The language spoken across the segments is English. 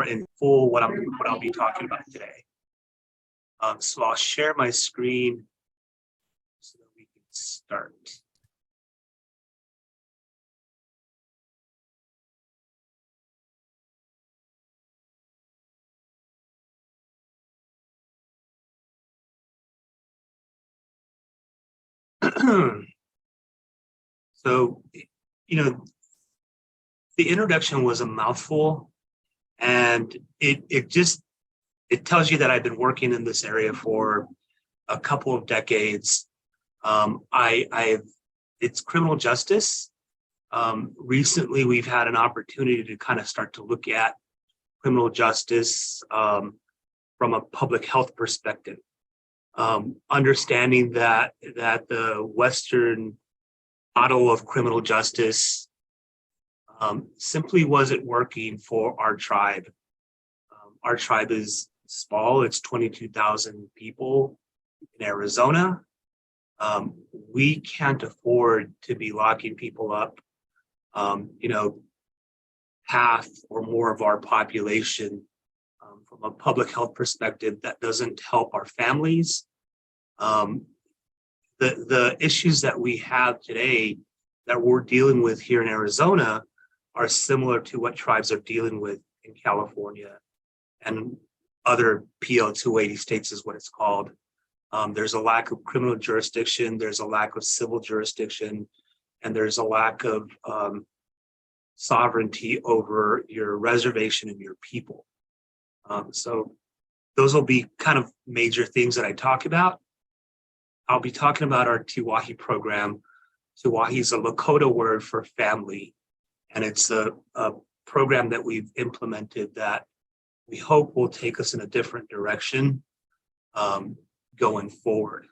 more in full what I'll be talking about today. So I'll share my screen so that we can start. So, the introduction was a mouthful, and it tells you that I've been working in this area for a couple of decades. It's criminal justice. Recently, we've had an opportunity to kind of start to look at criminal justice from a public health perspective. Understanding that the Western model of criminal justice simply wasn't working for our tribe. Our tribe is small; it's 22,000 people in Arizona. We can't afford to be locking people up. Half or more of our population. From a public health perspective, that doesn't help our families. The issues that we have today that we're dealing with here in Arizona are similar to what tribes are dealing with in California and other PL 280 states is what it's called. There's a lack of criminal jurisdiction, there's a lack of civil jurisdiction, and there's a lack of sovereignty over your reservation and your people. So those will be kind of major things that I talk about. I'll be talking about our Tiwahi program. Tiwahi is a Lakota word for family, and it's a program that we've implemented that we hope will take us in a different direction going forward.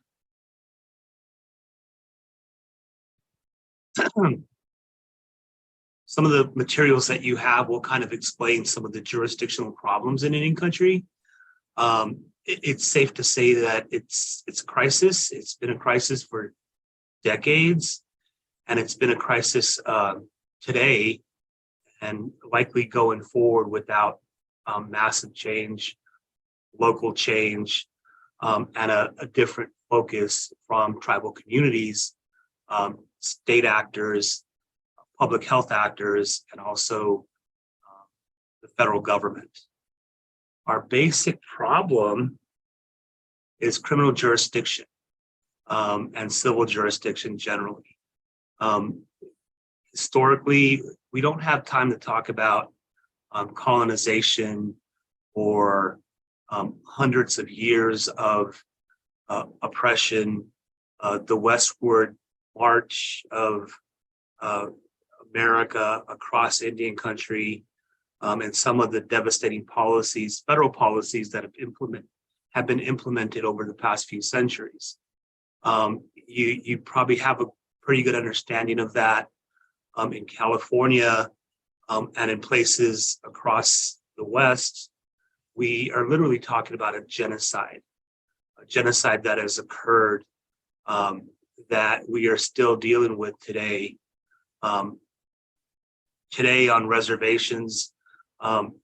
Some of the materials that you have will kind of explain some of the jurisdictional problems in Indian country. It's safe to say that it's a crisis. It's been a crisis for decades, and it's been a crisis today, and likely going forward without massive change, local change, and a different focus from tribal communities, state actors, public health actors, and also the federal government. Our basic problem is criminal jurisdiction and civil jurisdiction generally. Historically, we don't have time to talk about colonization or hundreds of years of oppression, the westward march of America across Indian country, and some of the devastating policies, federal policies that have been implemented over the past few centuries. You probably have a pretty good understanding of that in California and in places across the West. We are literally talking about a genocide that has occurred that we are still dealing with today. Today on reservations,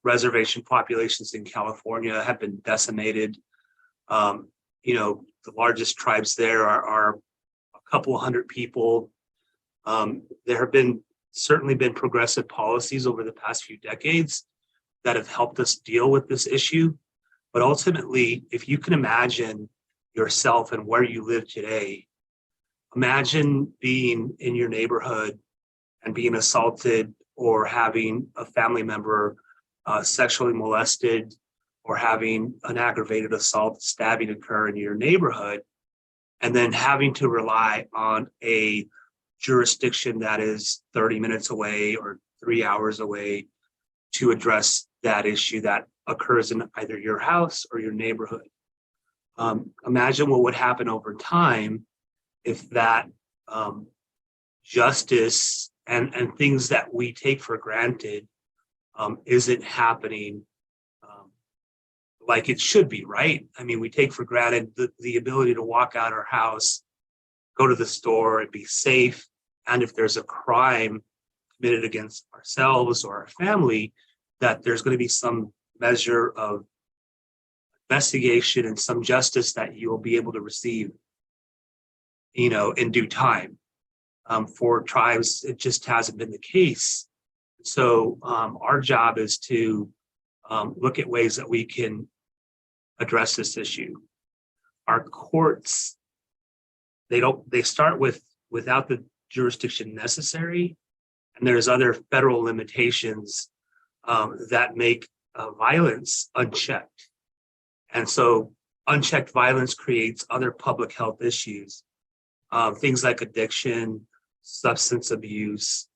reservation populations in California have been decimated. The largest tribes there are a couple hundred people. There have certainly been progressive policies over the past few decades that have helped us deal with this issue. But ultimately, if you can imagine yourself and where you live today, imagine being in your neighborhood and being assaulted or having a family member sexually molested or having an aggravated assault, stabbing occur in your neighborhood, and then having to rely on a jurisdiction that is 30 minutes away or 3 hours away to address that issue that occurs in either your house or your neighborhood. Imagine what would happen over time if that justice and things that we take for granted isn't happening like it should be, right? I mean, we take for granted the ability to walk out our house, go to the store and be safe. And if there's a crime committed against ourselves or our family, that there's going to be some measure of investigation and some justice that you will be able to receive, in due time. For tribes, it just hasn't been the case. So our job is to look at ways that we can address this issue. Our courts, they start with without the jurisdiction necessary, and there's other federal limitations that make violence unchecked. And so unchecked violence creates other public health issues, things like addiction, substance abuse.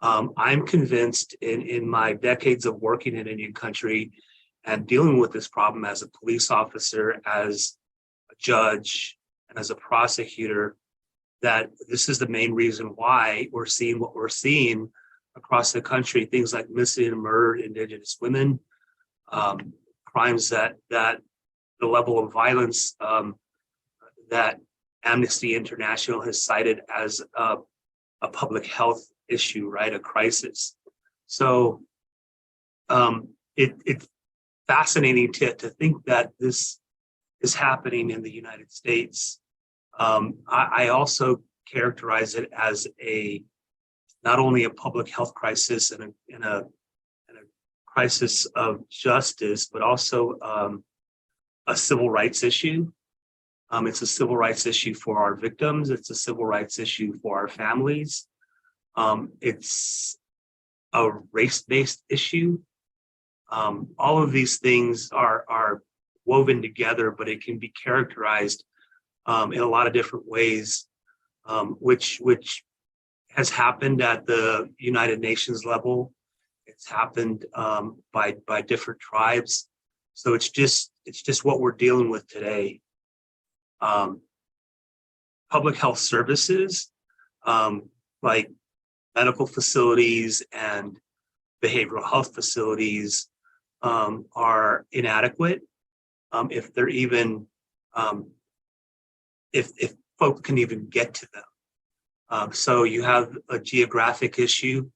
I'm convinced in my decades of working in Indian country and dealing with this problem as a police officer, as a judge, and as a prosecutor, that this is the main reason why we're seeing what we're seeing across the country, things like missing and murdered Indigenous women, crimes that the level of violence that Amnesty International has cited as a public health issue, right? A crisis. So it's fascinating to think that this is happening in the United States. I also characterize it as not only a public health crisis and a crisis of justice, but also a civil rights issue. It's a civil rights issue for our victims. It's a civil rights issue for our families. It's a race-based issue. All of these things are woven together, but it can be characterized in a lot of different ways, which has happened at the United Nations level. It's happened by different tribes. So it's just what we're dealing with today. Public health services, like medical facilities and behavioral health facilities, are inadequate. If they're even, if folk can even get to them. So you have a geographic issue.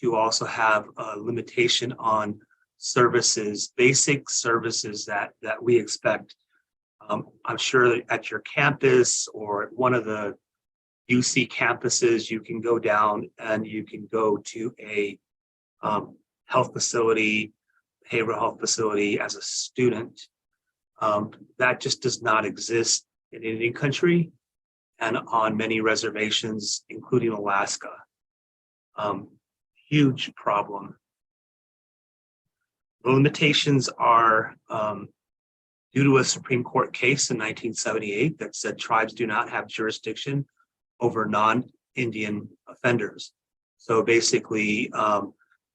You also have a limitation on services, basic services that we expect. I'm sure that at your campus or at one of the UC campuses, you can go down and you can go to a health facility, behavioral health facility as a student. That just does not exist in Indian country and on many reservations, including Alaska. Huge problem. The limitations are due to a Supreme Court case in 1978 that said tribes do not have jurisdiction over non-Indian offenders. So basically,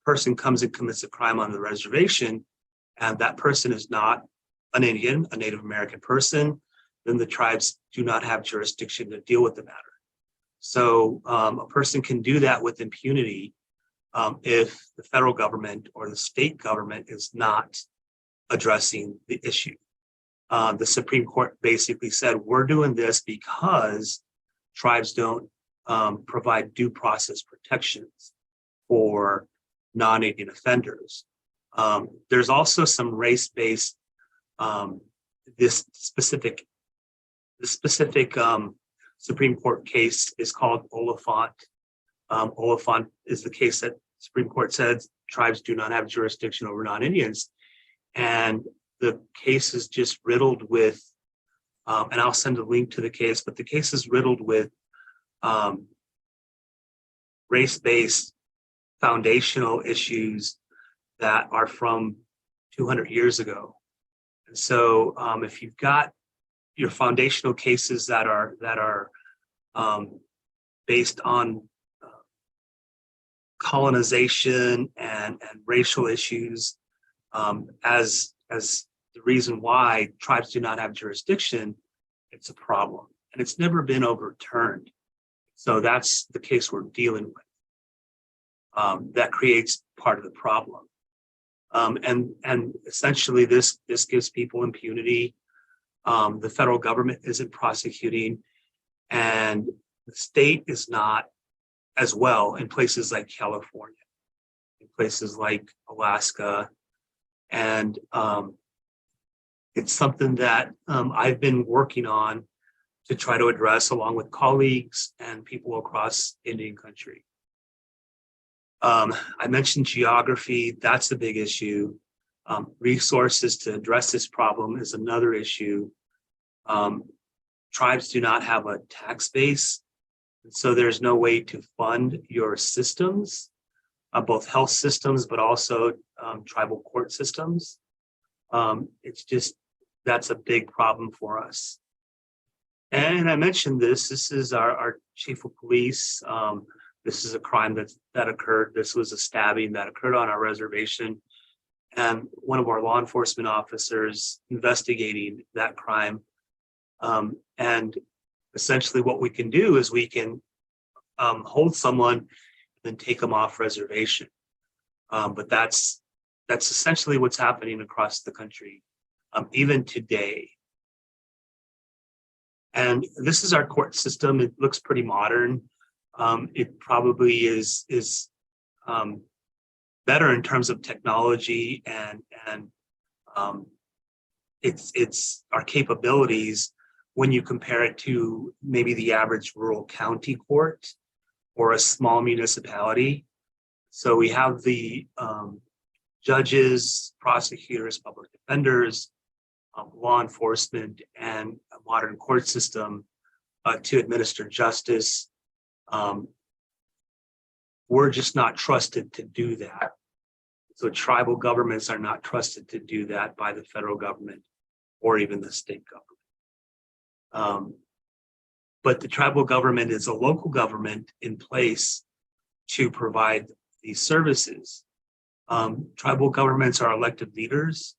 person comes and commits a crime on the reservation, and that person is not an Indian, a Native American person, then the tribes do not have jurisdiction to deal with the matter. So a person can do that with impunity if the federal government or the state government is not addressing the issue. The Supreme Court basically said, we're doing this because tribes don't provide due process protections for non-Indian offenders. There's also some race-based, this specific Supreme Court case is called Oliphant. Oliphant is the case that Supreme Court said tribes do not have jurisdiction over non-Indians. And the case is just riddled with, and I'll send a link to the case, but the case is riddled with race-based foundational issues that are from 200 years ago. And so if you've got your foundational cases that are based on colonization and racial issues as the reason why tribes do not have jurisdiction, it's a problem. And it's never been overturned. So that's the case we're dealing with. That creates part of the problem. And essentially this gives people impunity. The federal government isn't prosecuting, and the state is not as well in places like California, in places like Alaska, And it's something that I've been working on to try to address along with colleagues and people across Indian country. I mentioned geography, that's a big issue. Resources to address this problem is another issue. Tribes do not have a tax base, so there's no way to fund your systems, both health systems, but also tribal court systems. It's just, that's a big problem for us. And I mentioned this is our chief of police. This is a crime that occurred. This was a stabbing that occurred on our reservation. And one of our law enforcement officers investigating that crime. And essentially what we can do is we can hold someone and then take them off reservation. But that's essentially what's happening across the country, even today. And this is our court system. It looks pretty modern. It probably is better in terms of technology and it's our capabilities when you compare it to maybe the average rural county court or a small municipality. So we have the judges, prosecutors, public defenders, law enforcement, and a modern court system to administer justice. We're just not trusted to do that. So tribal governments are not trusted to do that by the federal government or even the state government. But the tribal government is a local government in place to provide these services. Tribal governments are elected leaders,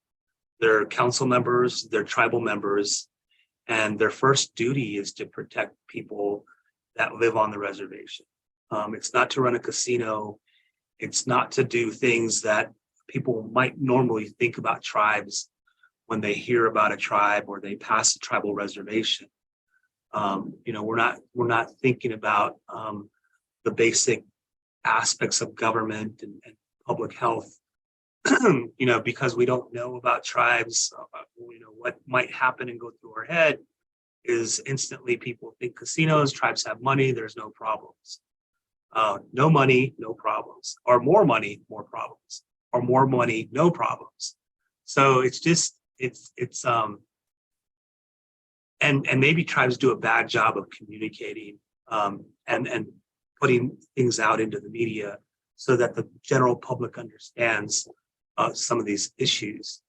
they're council members, they're tribal members, and their first duty is to protect people that live on the reservation. It's not to run a casino. It's not to do things that people might normally think about tribes when they hear about a tribe or they pass a tribal reservation. We're not thinking about the basic aspects of government and public health, because we don't know about tribes. What might happen and go through our head is instantly people think casinos, tribes have money, there's no problems. No money, no problems, or more money, more problems, or more money, no problems. So it's just, and maybe tribes do a bad job of communicating and putting things out into the media so that the general public understands some of these issues.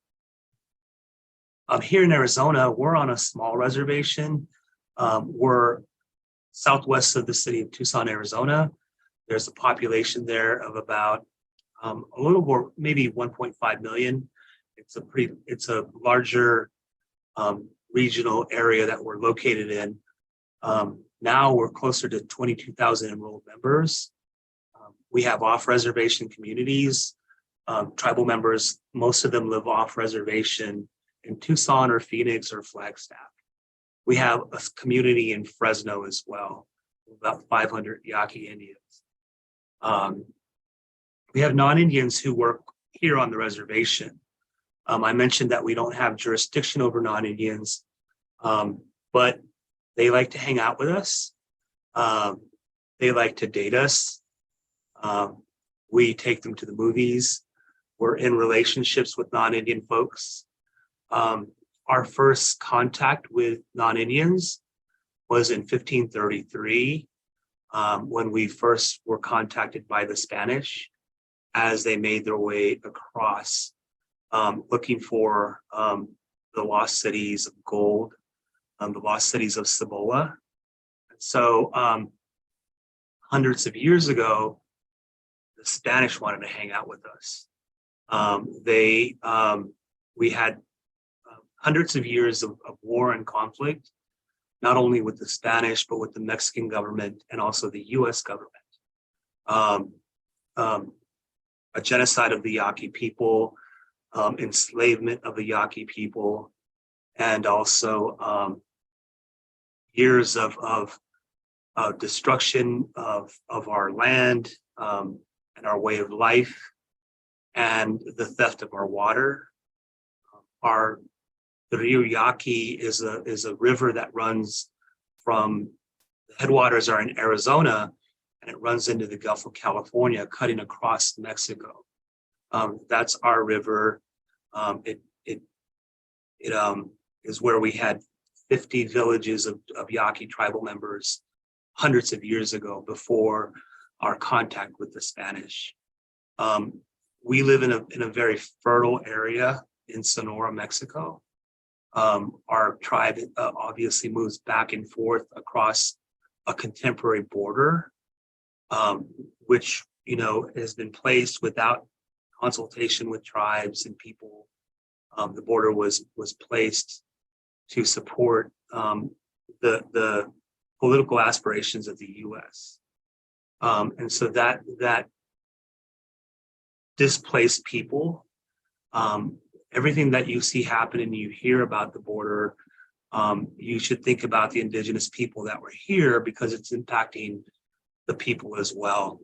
Here in Arizona, we're on a small reservation. We're southwest of the city of Tucson, Arizona. There's a population there of about a little more, maybe 1.5 million. It's a larger regional area that we're located in. Now we're closer to 22,000 enrolled members. We have off-reservation communities. Tribal members, most of them live off-reservation in Tucson or Phoenix or Flagstaff. We have a community in Fresno as well, about 500 Yaqui Indians. We have non-Indians who work here on the reservation. I mentioned that we don't have jurisdiction over non-Indians, but they like to hang out with us. They like to date us. We take them to the movies. We're in relationships with non-Indian folks. Our first contact with non-Indians was in 1533, when we first were contacted by the Spanish as they made their way across, looking for the lost cities of gold, the lost cities of Cibola. So hundreds of years ago, the Spanish wanted to hang out with us. We had hundreds of years of war and conflict, not only with the Spanish, but with the Mexican government and also the US government. A genocide of the Yaqui people, enslavement of the Yaqui people, and also years of destruction of our land and our way of life, and the theft of our water. the Rio Yaqui is a river that runs from the headwaters are in Arizona, and it runs into the Gulf of California, cutting across Mexico. That's our river. It is where we had 50 villages of Yaqui tribal members hundreds of years ago, before our contact with the Spanish. We live in a very fertile area in Sonora, Mexico. Our tribe obviously moves back and forth across a contemporary border, which has been placed without consultation with tribes and people. The border was placed to support the political aspirations of the U.S. And so that displaced people. Everything that you see happen and you hear about the border, you should think about the indigenous people that were here, because it's impacting the people as well.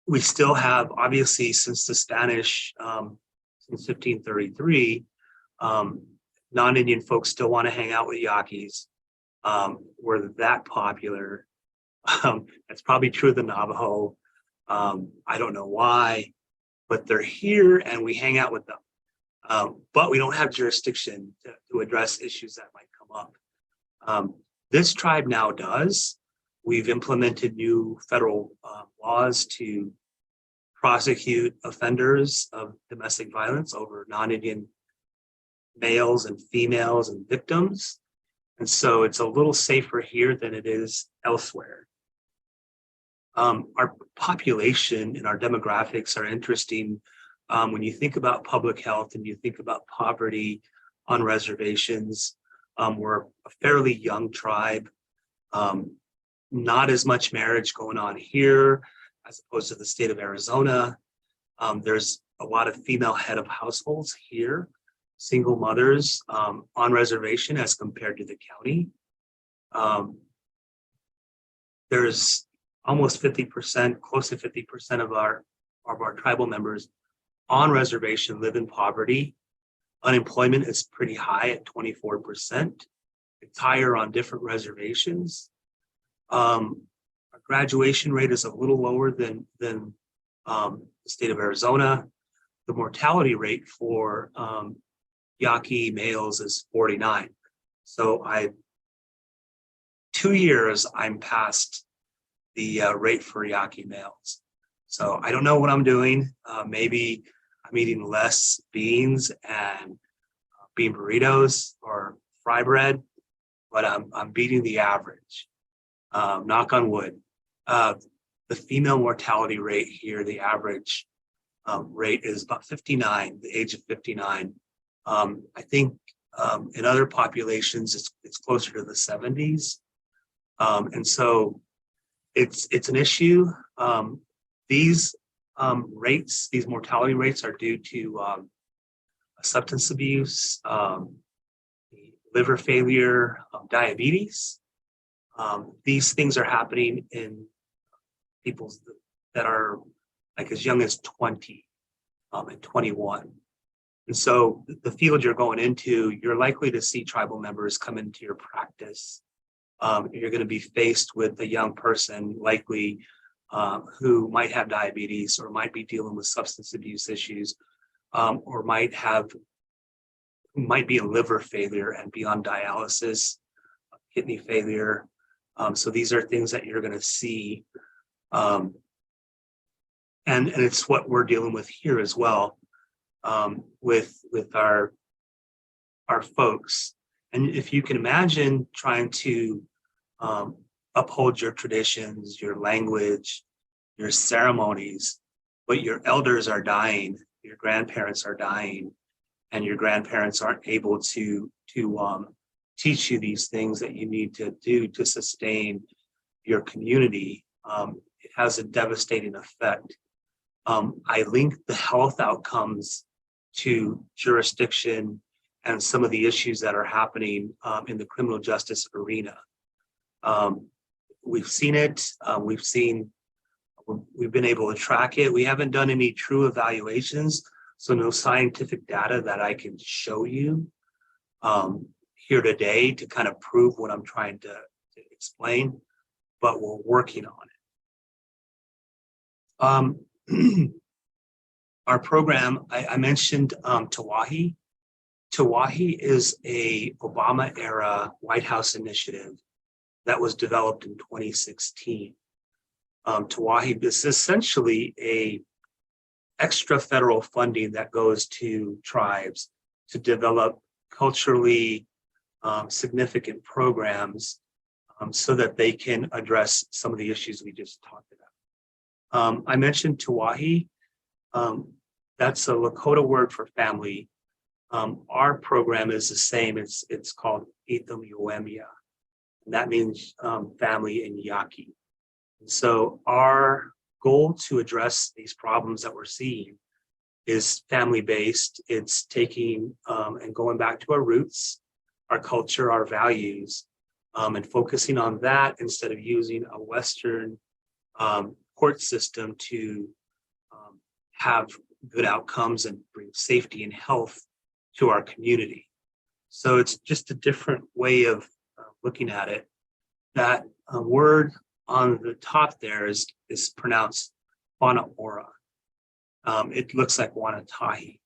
We still have, obviously, since the Spanish, since 1533, non-Indian folks still want to hang out with Yaquis. We're that popular. That's probably true of the Navajo. I don't know why, but they're here and we hang out with them. But we don't have jurisdiction to address issues that might come up. This tribe now does. We've implemented new federal laws to prosecute offenders of domestic violence over non-Indian males and females and victims. And so it's a little safer here than it is elsewhere. Our population and our demographics are interesting. When you think about public health and you think about poverty on reservations, we're a fairly young tribe. Not as much marriage going on here as opposed to the state of Arizona. There's a lot of female head of households here, single mothers on reservation as compared to the county. There's almost 50%, close to 50% of our tribal members on reservation live in poverty. Unemployment is pretty high at 24%. It's higher on different reservations. Our graduation rate is a little lower than the state of Arizona. The mortality rate for Yaqui males is 49. So 2 years I'm past the rate for Yaqui males. So I don't know what I'm doing. Maybe I'm eating less beans and bean burritos or fry bread, but I'm beating the average. Knock on wood. The female mortality rate here, the average rate is about 59, the age of 59. I think in other populations, it's closer to the 70s. And so it's an issue. These rates, these mortality rates are due to substance abuse, liver failure, diabetes. These things are happening in people that are like as young as 20 and 21. And so the field you're going into, you're likely to see tribal members come into your practice. You're going to be faced with a young person likely who might have diabetes or might be dealing with substance abuse issues, or might be in liver failure and be on dialysis, kidney failure. So these are things that you're going to see. And it's what we're dealing with here as well, with our folks. And if you can imagine trying to uphold your traditions, your language, your ceremonies, but your elders are dying, your grandparents are dying, and your grandparents aren't able to teach you these things that you need to do to sustain your community, it has a devastating effect. I link the health outcomes to jurisdiction and some of the issues that are happening in the criminal justice arena. We've seen it. We've been able to track it. We haven't done any true evaluations, So no scientific data that I can show you here today to kind of prove what I'm trying to explain, but we're working on it. Our program, I mentioned Tawahi. Tawahi is a Obama-era White House initiative that was developed in 2016. Tawahi is essentially a extra federal funding that goes to tribes to develop culturally significant programs so that they can address some of the issues we just talked about. I mentioned Tawahi. That's a Lakota word for family. Our program is the same. It's called Itham Uemia. And that means family in Yaqui. And so our goal to address these problems that we're seeing is family-based. It's taking and going back to our roots, our culture, our values, and focusing on that instead of using a Western court system to have good outcomes and bring safety and health to our community. So it's just a different way of looking at it. That word on the top there is pronounced Whana Ora. It looks like Wanatahi,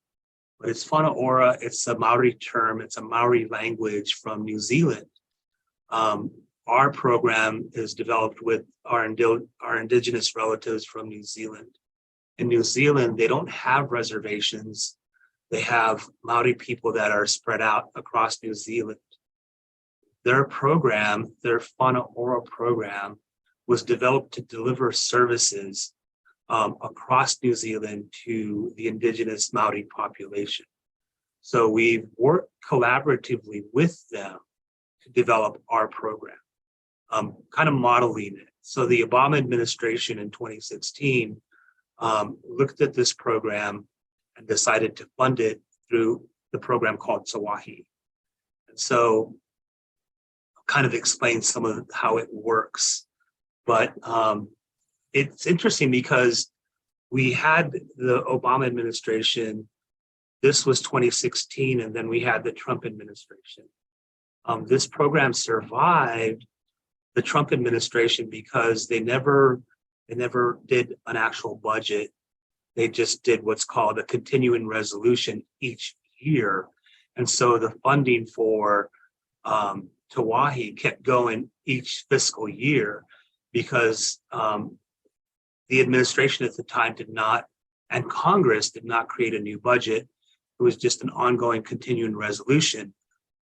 but it's Whana Ora. It's a Maori term. It's a Maori language from New Zealand. Our program is developed with our indigenous relatives from New Zealand. In New Zealand, they don't have reservations. They have Maori people that are spread out across New Zealand. Their program, their Whana Ora program, was developed to deliver services across New Zealand to the indigenous Maori population. So we've worked collaboratively with them to develop our program, kind of modeling it. So the Obama administration in 2016 looked at this program and decided to fund it through the program called Tawahi. And so I'll kind of explain some of how it works. But it's interesting because we had the Obama administration, this was 2016, and then we had the Trump administration. This program survived the Trump administration because they never did an actual budget. They just did what's called a continuing resolution each year. And so the funding for Tawahi kept going each fiscal year because the administration at the time did not, and Congress did not create a new budget. It was just an ongoing continuing resolution.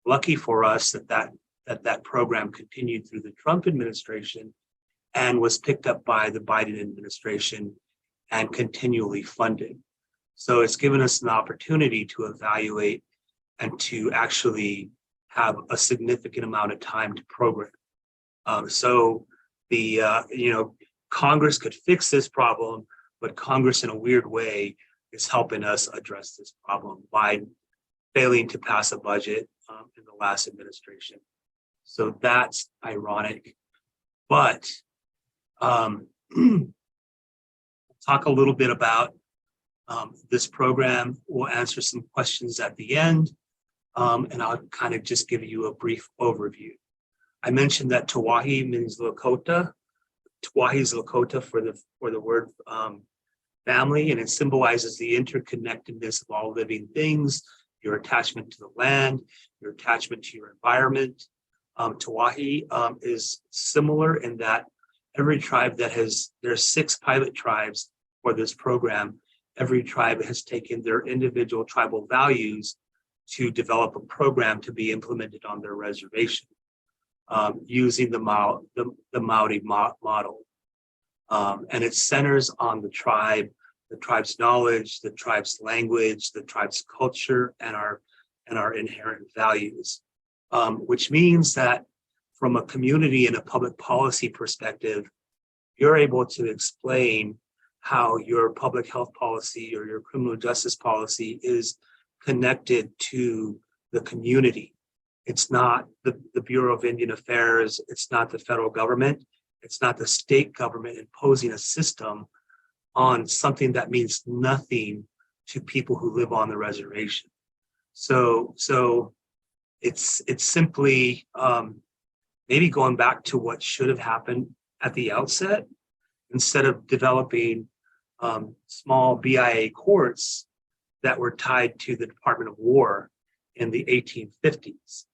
Lucky for us that program continued through the Trump administration and was picked up by the Biden administration and continually funded. So it's given us an opportunity to evaluate and to actually have a significant amount of time to program. So the Congress could fix this problem, but Congress in a weird way is helping us address this problem by failing to pass a budget in the last administration. So that's ironic. But talk a little bit about this program. We'll answer some questions at the end, and I'll kind of just give you a brief overview. I mentioned that Tawahi means Lakota. Tawahi is Lakota for the word family, and it symbolizes the interconnectedness of all living things, your attachment to the land, your attachment to your environment. Tawahi is similar in that every tribe there's 6 pilot tribes for this program. Every tribe has taken their individual tribal values to develop a program to be implemented on their reservation using the Maori model. And it centers on the tribe's knowledge, the tribe's language, the tribe's culture, and our inherent values. Which means that from a community and a public policy perspective, you're able to explain how your public health policy or your criminal justice policy is connected to the community. It's not the Bureau of Indian Affairs, it's not the federal government, it's not the state government imposing a system on something that means nothing to people who live on the reservation. So it's simply maybe going back to what should have happened at the outset, instead of developing small BIA courts that were tied to the Department of War in the 1850s.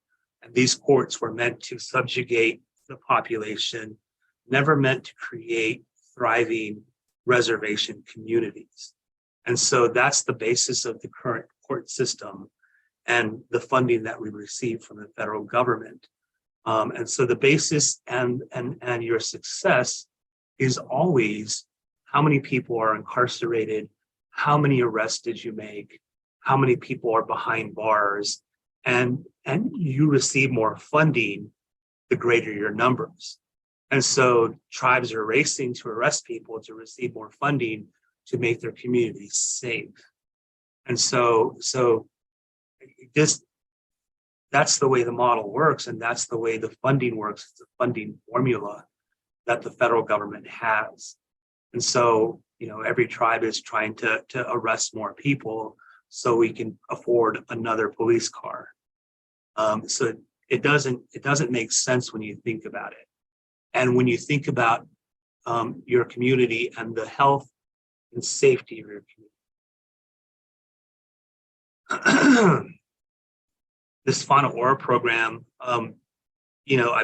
And these courts were meant to subjugate the population, never meant to create thriving reservation communities. And so that's the basis of the current court system and the funding that we receive from the federal government. And so the basis and your success is always how many people are incarcerated, how many arrests did you make, how many people are behind bars, and you receive more funding the greater your numbers. And so tribes are racing to arrest people to receive more funding to make their communities safe. And so that's the way the model works, and that's the way the funding works. It's a funding formula that the federal government has. And so, every tribe is trying to arrest more people so we can afford another police car. So it doesn't make sense when you think about it. And when you think about your community and the health and safety of your community. This Fauna Ora program, I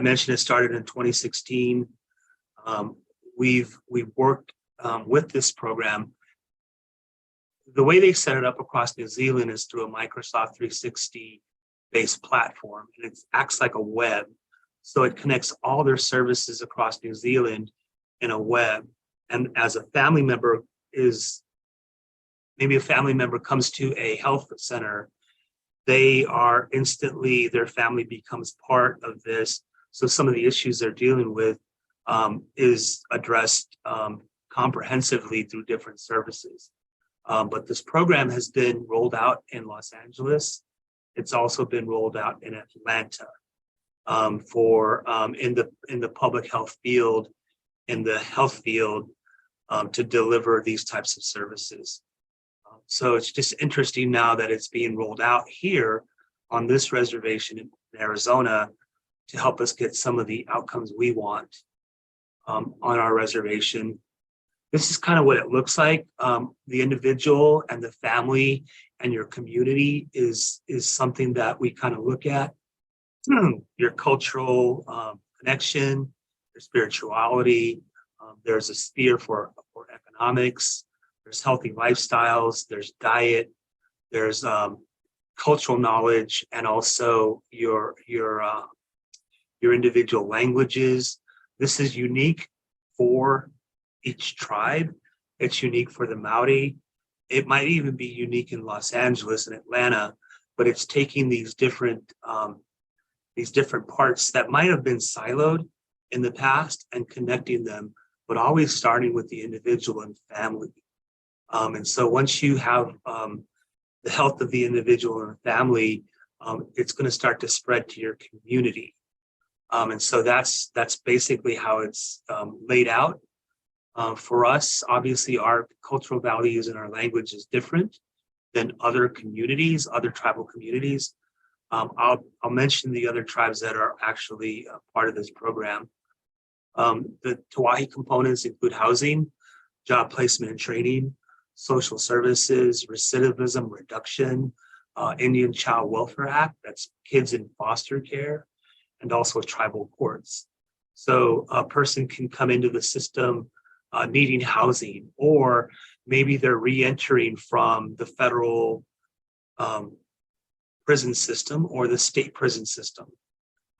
mentioned it started in 2016. We've worked with this program. The way they set it up across New Zealand is through a Microsoft 360 based platform, and it acts like a web. So it connects all their services across New Zealand in a web. And as a family member maybe a family member comes to a health center, their family becomes part of this. So some of the issues they're dealing with is addressed comprehensively through different services. But this program has been rolled out in Los Angeles. It's also been rolled out in Atlanta in the public health field, in the health field, to deliver these types of services. So it's just interesting now that it's being rolled out here on this reservation in Arizona to help us get some of the outcomes we want on our reservation. This is kind of what it looks like. The individual and the family and your community is something that we kind of look at. Your cultural connection, your spirituality. There's a sphere for economics. There's healthy lifestyles. There's diet. There's cultural knowledge, and also your individual languages. This is unique for each tribe. It's unique for the Maori. It might even be unique in Los Angeles and Atlanta, but it's taking these different parts that might have been siloed in the past and connecting them, but always starting with the individual and family. And so once you have the health of the individual and the family, it's going to start to spread to your community. And so that's basically how it's laid out. For us, obviously, our cultural values and our language is different than other communities, other tribal communities. I'll mention the other tribes that are actually part of this program. The Tawahi components include housing, job placement and training, social services, recidivism reduction, Indian Child Welfare Act, that's kids in foster care, and also tribal courts. So a person can come into the system needing housing, or maybe they're re-entering from the federal prison system or the state prison system.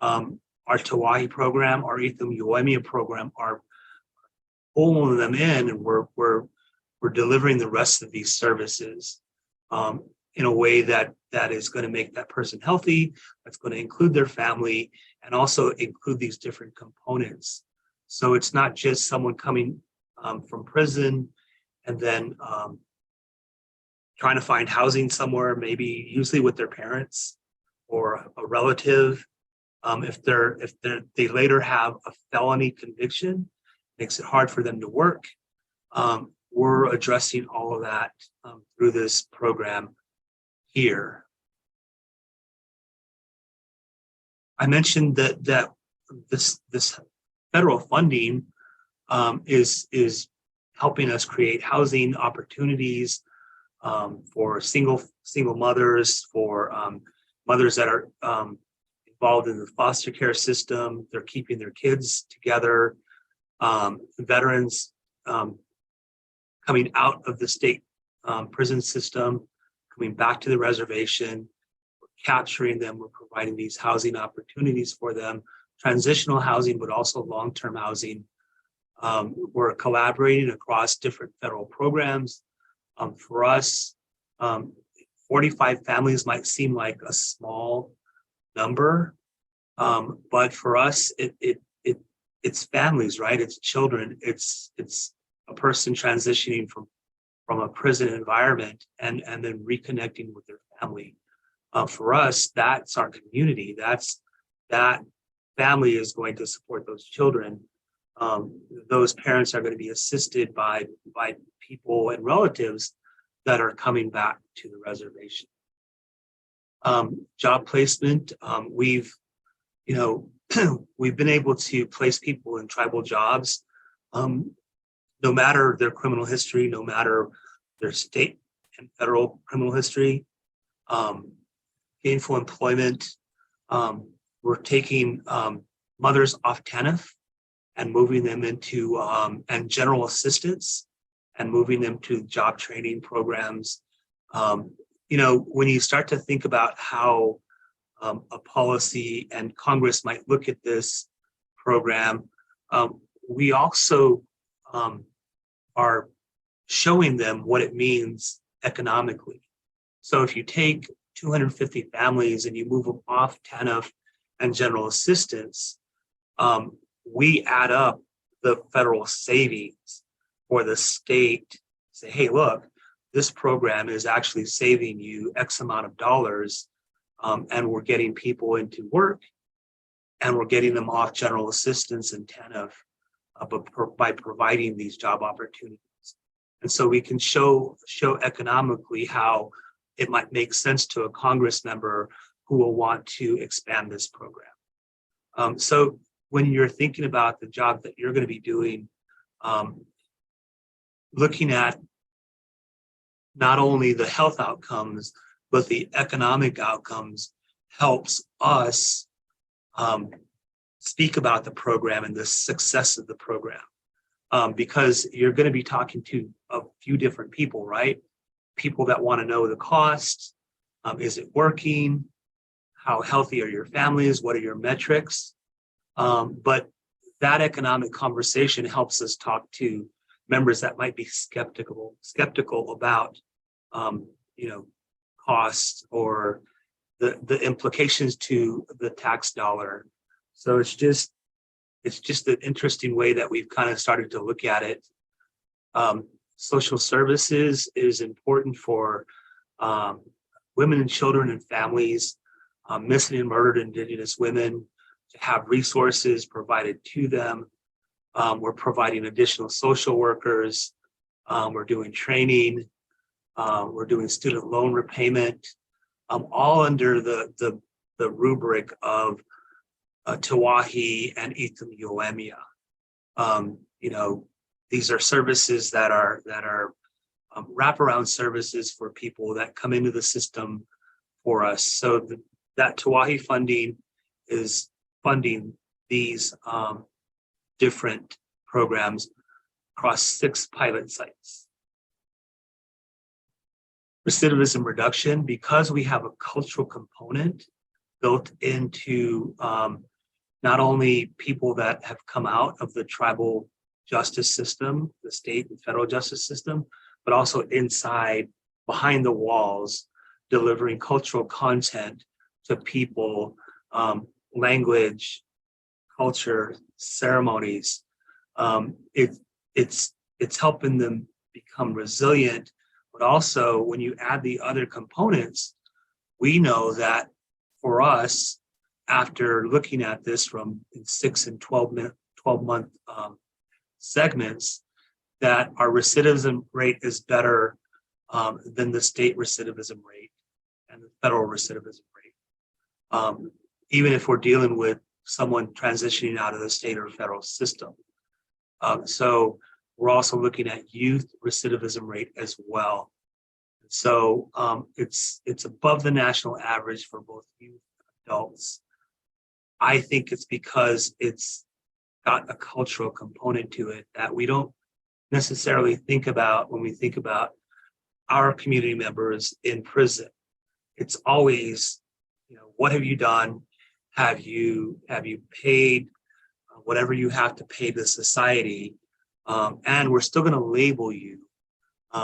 Our Tawahi program, our Itham Uemia program are pulling them in, and we're delivering the rest of these services in a way that is going to make that person healthy, that's going to include their family, and also include these different components. So it's not just someone coming from prison and then trying to find housing somewhere, maybe usually with their parents or a relative. If they later have a felony conviction, makes it hard for them to work. we're addressing all of that through this program here. I mentioned that this federal funding is helping us create housing opportunities for single mothers, for mothers that are involved in the foster care system. They're keeping their kids together. Veterans coming out of the state prison system, coming back to the reservation, we're capturing them, we're providing these housing opportunities for them, transitional housing, but also long-term housing. We're collaborating across different federal programs. For us, 45 families might seem like a small number, but for us, it's families, right? It's children. It's a person transitioning from a prison environment and then reconnecting with their family. For us, that's our community. That family is going to support those children. Those parents are going to be assisted by people and relatives that are coming back to the reservation. Job placement, we've been able to place people in tribal jobs, no matter their criminal history, no matter their state and federal criminal history. Gainful employment, we're taking mothers off TANF and moving them into and general assistance and moving them to job training programs. When you start to think about how a policy and Congress might look at this program, we also are showing them what it means economically. So if you take 250 families and you move them off TANF and general assistance, we add up the federal savings for the state, say, hey, look, this program is actually saving you X amount of dollars, and we're getting people into work, and we're getting them off general assistance and TANF by providing these job opportunities. And so we can show economically how it might make sense to a Congress member who will want to expand this program. So when you're thinking about the job that you're going to be doing, looking at not only the health outcomes, but the economic outcomes helps us speak about the program and the success of the program. Because you're going to be talking to a few different people, right? People that want to know the cost. Is it working? How healthy are your families? What are your metrics? But that economic conversation helps us talk to members that might be skeptical about, costs or the implications to the tax dollar. So it's just an interesting way that we've kind of started to look at it. Social services is important for women and children and families, missing and murdered Indigenous women, to have resources provided to them. We're providing additional social workers. We're doing training. We're doing student loan repayment, all under the rubric of Tawahi and Itham Yoemia. These are services that are wraparound services for people that come into the system for us. So that Tawahi funding is funding these different programs across 6 pilot sites. Recidivism reduction, because we have a cultural component built into not only people that have come out of the tribal justice system, the state and federal justice system, but also inside, behind the walls, delivering cultural content to people, language, culture, ceremonies. It's helping them become resilient, but also when you add the other components, we know that for us, after looking at this from 6 and 12 month segments, that our recidivism rate is better than the state recidivism rate and the federal recidivism rate. Even if we're dealing with someone transitioning out of the state or federal system. So we're also looking at youth recidivism rate as well. So it's above the national average for both youth and adults. I think it's because it's got a cultural component to it that we don't necessarily think about when we think about our community members in prison. It's always, what have you done? Have you paid whatever you have to pay the society? And we're still going to label you.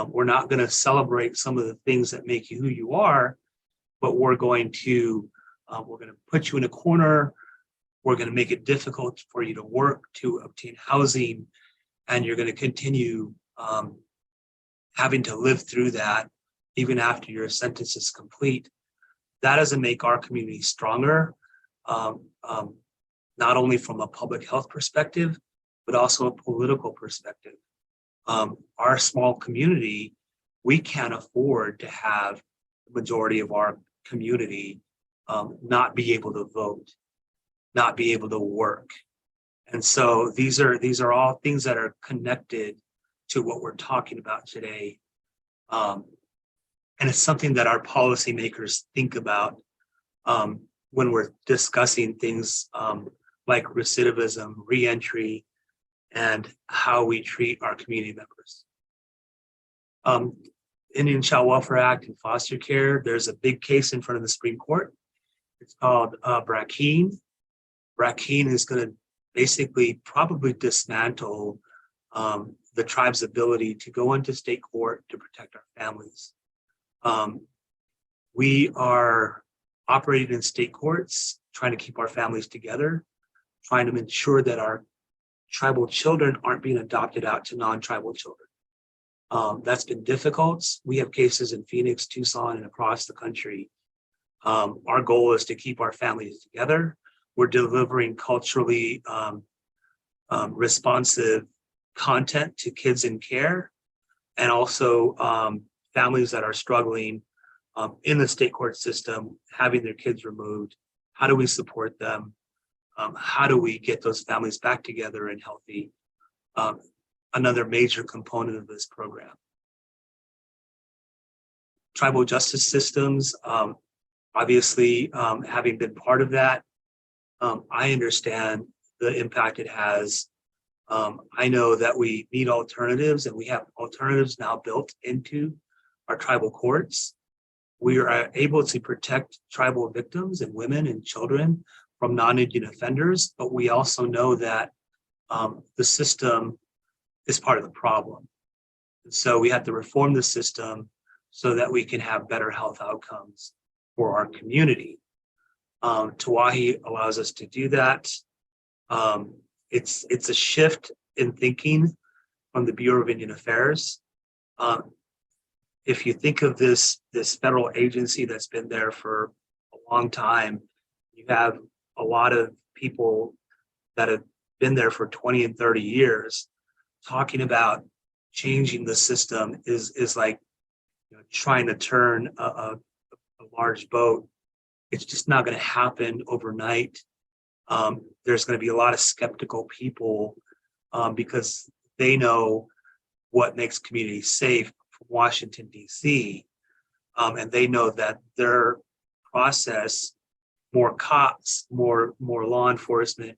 We're not going to celebrate some of the things that make you who you are, but we're going to put you in a corner. We're going to make it difficult for you to work, to obtain housing, and you're going to continue having to live through that even after your sentence is complete. That doesn't make our community stronger, not only from a public health perspective, but also a political perspective. Our small community, we can't afford to have the majority of our community not be able to vote, not be able to work. And so these are all things that are connected to what we're talking about today. And it's something that our policymakers think about when we're discussing things like recidivism, reentry, and how we treat our community members. Indian Child Welfare Act and foster care, there's a big case in front of the Supreme Court. It's called Brackeen. Brackeen is going to basically probably dismantle the tribe's ability to go into state court to protect our families. We are operating in state courts, trying to keep our families together, trying to ensure that our tribal children aren't being adopted out to non-tribal children. That's been difficult. We have cases in Phoenix, Tucson, and across the country. Our goal is to keep our families together. We're delivering culturally responsive content to kids in care, and also families that are struggling in the state court system, having their kids removed. How do we support them? How do we get those families back together and healthy? Another major component of this program. Tribal justice systems, obviously, having been part of that, I understand the impact it has. I know that we need alternatives, and we have alternatives now built into our tribal courts. We are able to protect tribal victims and women and children from non-Indian offenders, but we also know that the system is part of the problem. And so we have to reform the system so that we can have better health outcomes for our community. Tawahi allows us to do that. It's a shift in thinking from the Bureau of Indian Affairs. If you think of this federal agency that's been there for a long time, you have a lot of people that have been there for 20 and 30 years. Talking about changing the system is like trying to turn a large boat. It's just not going to happen overnight. There's going to be a lot of skeptical people because they know what makes communities safe from Washington, D.C. And they know that their process, more cops, more law enforcement,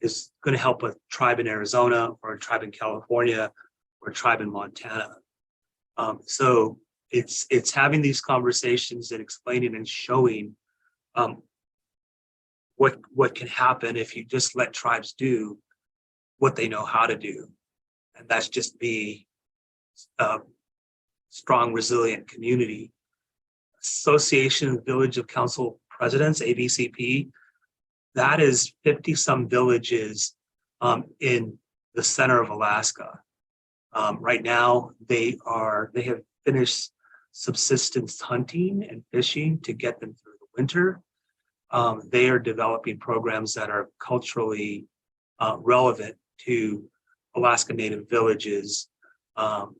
is going to help a tribe in Arizona or a tribe in California or a tribe in Montana. So it's having these conversations and explaining and showing what can happen if you just let tribes do what they know how to do. And that's just be a strong, resilient community. Association of Village of Council Presidents, AVCP, that is 50 some villages in the center of Alaska. Right now, they have finished subsistence hunting and fishing to get them through the winter. They are developing programs that are culturally relevant to Alaska Native villages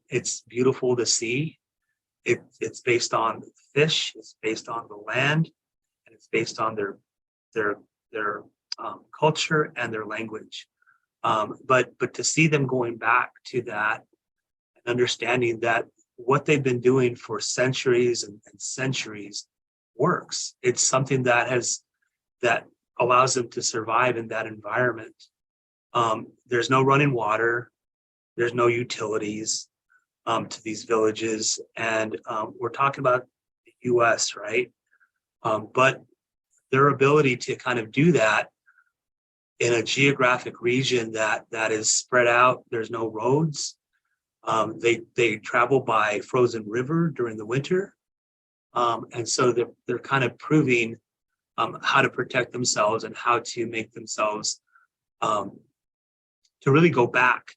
It's beautiful to see. It's based on fish, it's based on the land, and it's based on their culture and their language. But to see them going back to that and understanding that what they've been doing for centuries and centuries works. It's something that allows them to survive in that environment. There's no running water, there's no utilities to these villages, and we're talking about the U.S., right? But their ability to kind of do that in a geographic region that is spread out, there's no roads. They travel by frozen river during the winter, and so they're kind of proving how to protect themselves and how to make themselves to really go back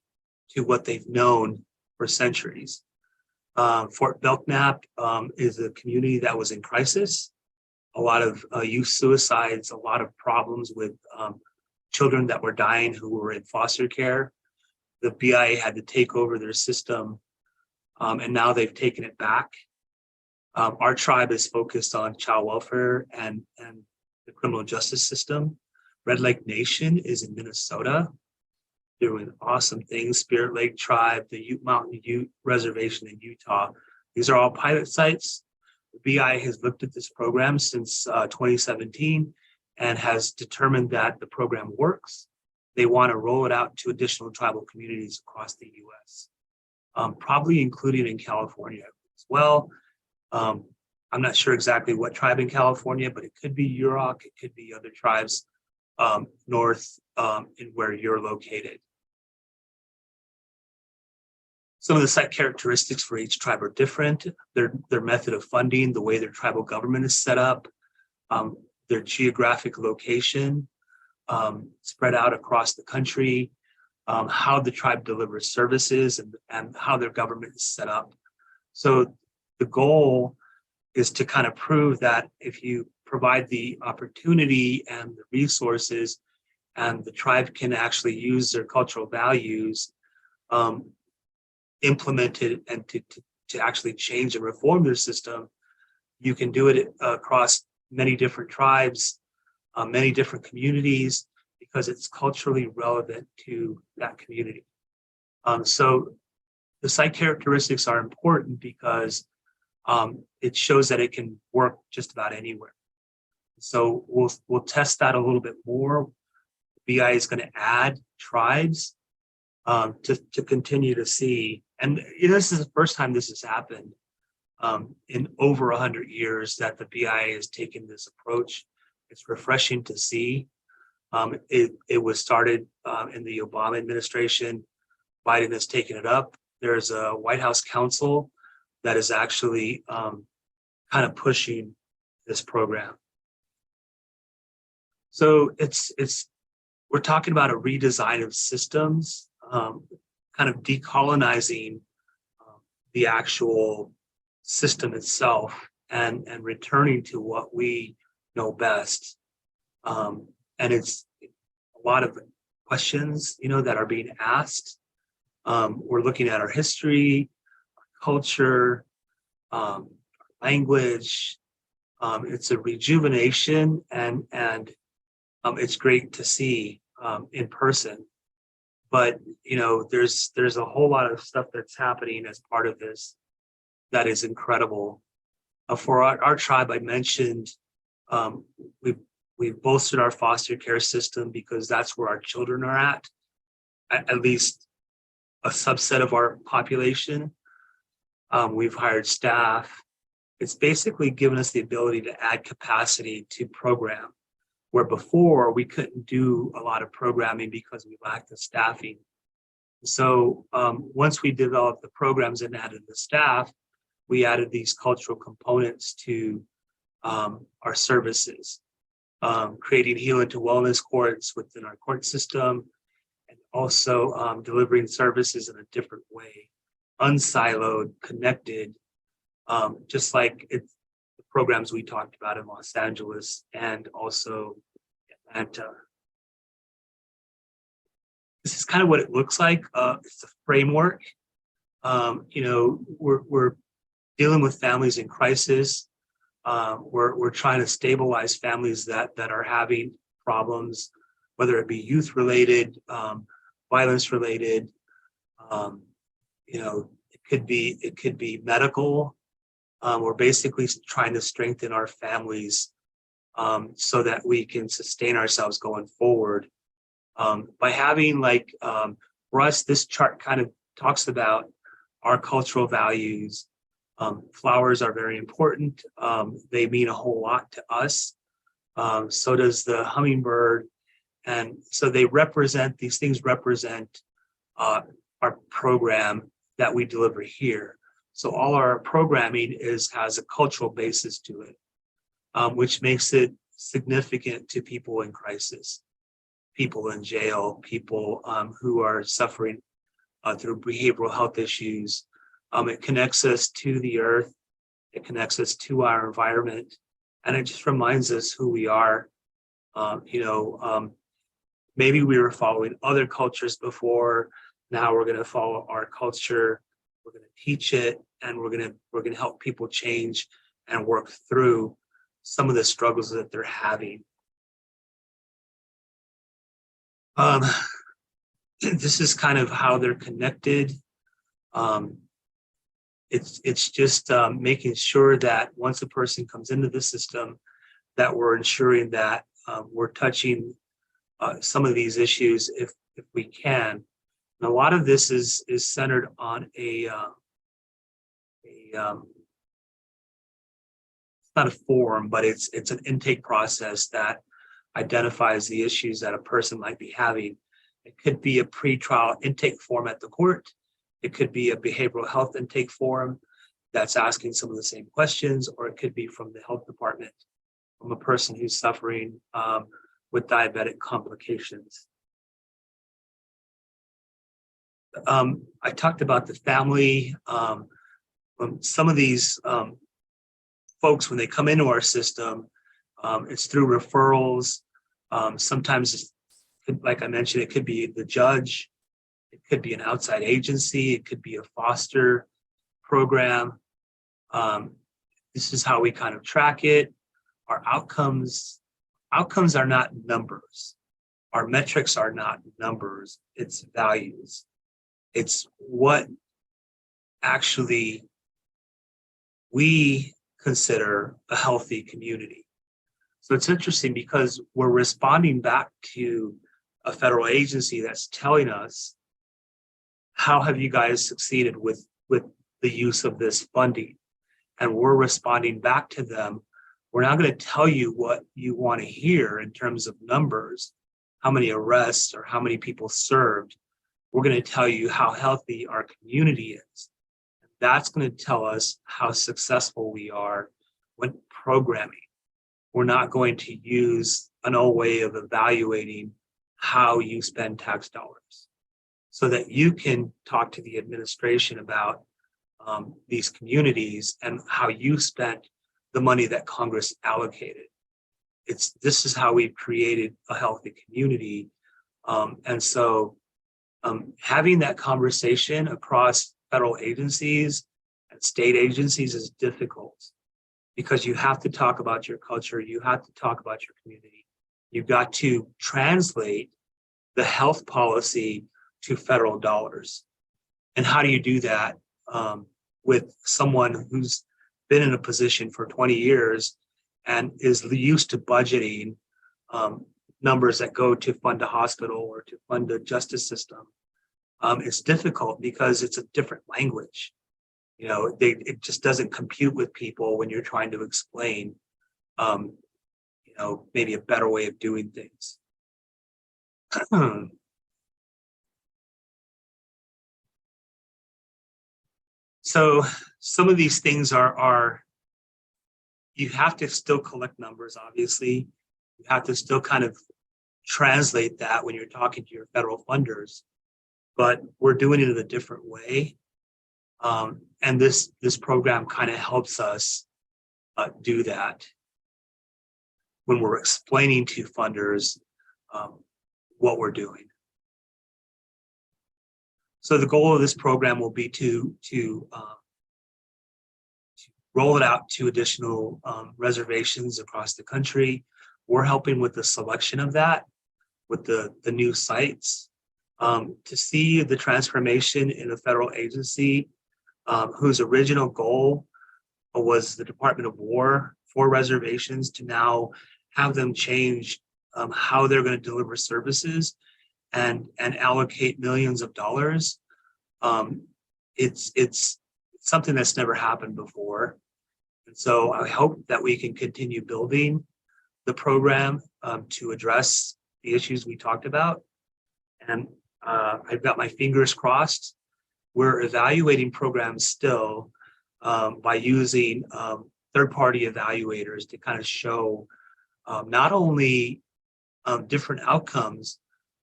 to what they've known for centuries. Fort Belknap is a community that was in crisis. A lot of youth suicides, a lot of problems with children that were dying who were in foster care. The BIA had to take over their system, and now they've taken it back. Our tribe is focused on child welfare and the criminal justice system. Red Lake Nation is in Minnesota, doing awesome things. Spirit Lake Tribe, the Ute Mountain Ute Reservation in Utah. These are all pilot sites. The BIA has looked at this program since 2017 and has determined that the program works. They want to roll it out to additional tribal communities across the U.S., probably including in California as well. I'm not sure exactly what tribe in California, but it could be Yurok, it could be other tribes north in where you're located. Some of the site characteristics for each tribe are different. Their method of funding, the way their tribal government is set up, their geographic location, spread out across the country, how the tribe delivers services and how their government is set up. So the goal is to kind of prove that if you provide the opportunity and the resources and the tribe can actually use their cultural values, implement it and to actually change and reform their system, you can do it across many different tribes, many different communities, because it's culturally relevant to that community. So the site characteristics are important because it shows that it can work just about anywhere. So we'll test that a little bit more. BI is going to add tribes to continue to see, and this is the first time this has happened in over 100 years that the BIA has taken this approach. It's refreshing to see. It was started in the Obama administration. Biden has taken it up. There's a White House council that is actually kind of pushing this program. So we're talking about a redesign of systems, kind of decolonizing the actual system itself and returning to what we know best. And it's a lot of questions, that are being asked. We're looking at our history, our culture, language. It's a rejuvenation and it's great to see in person. But there's a whole lot of stuff that's happening as part of this that is incredible. For our tribe, I mentioned we've bolstered our foster care system because that's where our children are at least a subset of our population. We've hired staff. It's basically given us the ability to add capacity to program, where before we couldn't do a lot of programming because we lacked the staffing. So once we developed the programs and added the staff, we added these cultural components to our services, creating healing to wellness courts within our court system, and also delivering services in a different way, unsiloed, connected, just like the programs we talked about in Los Angeles and also Atlanta. This is kind of what it looks like. It's a framework. We're dealing with families in crisis. We're trying to stabilize families that are having problems, whether it be youth related, violence related. It could be medical. We're basically trying to strengthen our families so that we can sustain ourselves going forward. By having for us, this chart kind of talks about our cultural values. Flowers are very important. They mean a whole lot to us. So does the hummingbird. And so these things represent our program that we deliver here. So all our programming has a cultural basis to it, which makes it significant to people in crisis, people in jail, people who are suffering through behavioral health issues. It connects us to the earth. It connects us to our environment. And it just reminds us who we are. Maybe we were following other cultures before. Now we're going to follow our culture. We're going to teach it, and we're going to help people change and work through some of the struggles that they're having. This is kind of how they're connected. It's just making sure that once a person comes into the system, that we're ensuring that we're touching some of these issues if we can. And a lot of this is centered on it's not a form, but it's an intake process that identifies the issues that a person might be having. It could be a pretrial intake form at the court. It could be a behavioral health intake form that's asking some of the same questions, or it could be from the health department, from a person who's suffering with diabetic complications. I talked about the family. Some of these folks, when they come into our system, it's through referrals. Sometimes, like I mentioned, it could be the judge. It could be an outside agency. It could be a foster program. This is how we kind of track it. Our outcomes are not numbers. Our metrics are not numbers. It's values. It's what actually we consider a healthy community. So it's interesting because we're responding back to a federal agency that's telling us, how have you guys succeeded with the use of this funding? And we're responding back to them. We're not going to tell you what you want to hear in terms of numbers, how many arrests or how many people served. We're going to tell you how healthy our community is. That's going to tell us how successful we are when programming. We're not going to use an old way of evaluating how you spend tax dollars, so that you can talk to the administration about these communities and how you spent the money that Congress allocated. This is how we've created a healthy community. And so having that conversation across federal agencies and state agencies is difficult, because you have to talk about your culture. You have to talk about your community. You've got to translate the health policy to federal dollars. And how do you do that with someone who's been in a position for 20 years and is used to budgeting numbers that go to fund a hospital or to fund a justice system? It's difficult because it's a different language. It just doesn't compute with people when you're trying to explain, maybe a better way of doing things. So some of these things are you have to still collect numbers, obviously. You have to still kind of translate that when you're talking to your federal funders, but we're doing it in a different way. And this program kind of helps us do that when we're explaining to funders what we're doing. So the goal of this program will be to roll it out to additional reservations across the country. We're helping with the selection of that, with the new sites, to see the transformation in a federal agency whose original goal was the Department of War for reservations, to now have them change how they're going to deliver services and allocate millions of dollars. It's something that's never happened before. And so I hope that we can continue building the program to address the issues we talked about. And I've got my fingers crossed. We're evaluating programs still by using third-party evaluators to kind of show not only different outcomes,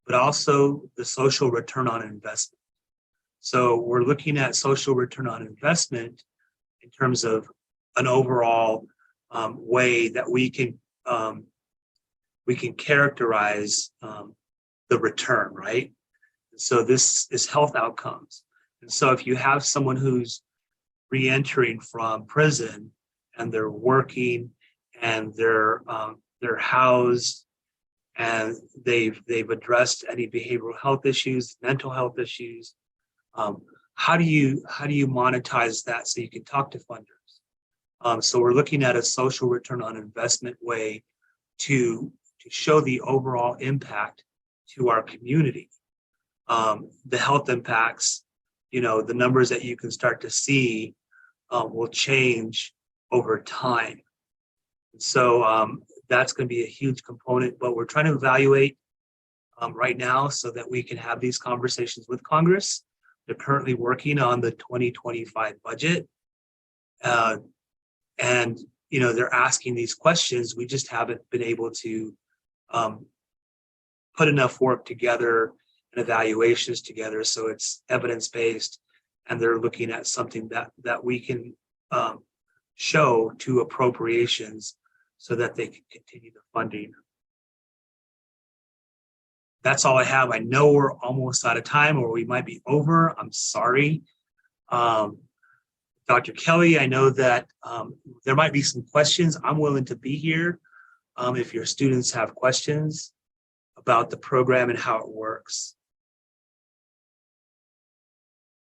but also the social return on investment. So we're looking at social return on investment in terms of an overall way that we can characterize the return, right? So this is health outcomes. And so if you have someone who's re-entering from prison and they're working and they're housed and they've addressed any behavioral health issues, mental health issues, how do you monetize that so you can talk to funders? So we're looking at a social return on investment way to show the overall impact to our community. The health impacts, the numbers that you can start to see will change over time. So that's going to be a huge component, but we're trying to evaluate right now so that we can have these conversations with Congress. They're currently working on the 2025 budget. And, they're asking these questions. We just haven't been able to put enough work together and evaluations together so it's evidence-based, and they're looking at something that we can show to appropriations so that they can continue the funding. That's all I have. I know we're almost out of time, or we might be over. I'm sorry. Dr. Kelly, I know that there might be some questions. I'm willing to be here if your students have questions about the program and how it works.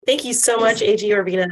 Thank you so much, AG Urbina.